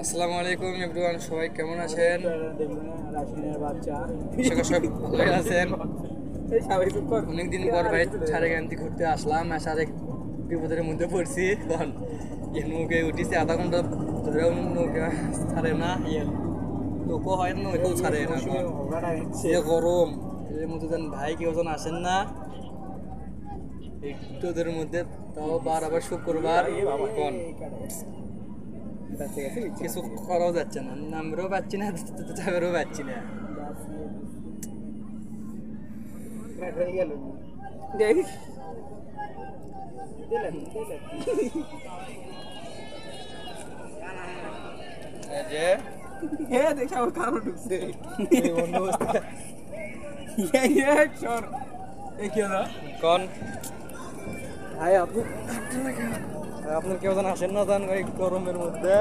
আসসালামু আলাইকুম এভরিওয়ান, সবাই কেমন আছেন? ভালোই আছেন? অনেকদিন পর ভাই সারেগান্তি ঘুরতে আসলাম, সারে বিপদের মধ্যে পড়ছি। কারণ নৌকে উঠিছি আধা ঘন্টা ধরে, নৌকা ছাড়ে না, লোকও হয় না, নৌকেও ছাড়ে না। গরম এর মধ্যে যেন ভাই কেউ যেন আসেন না একটুদের মধ্যে, তাও আবার শুক্রবার কিছু করাও যাচ্ছে না, নামরেও পাচ্ছি না, যাবেরও পাচ্ছি না। ভাই আপনার কেউ যেন আসেন না, যান গরমের মধ্যে।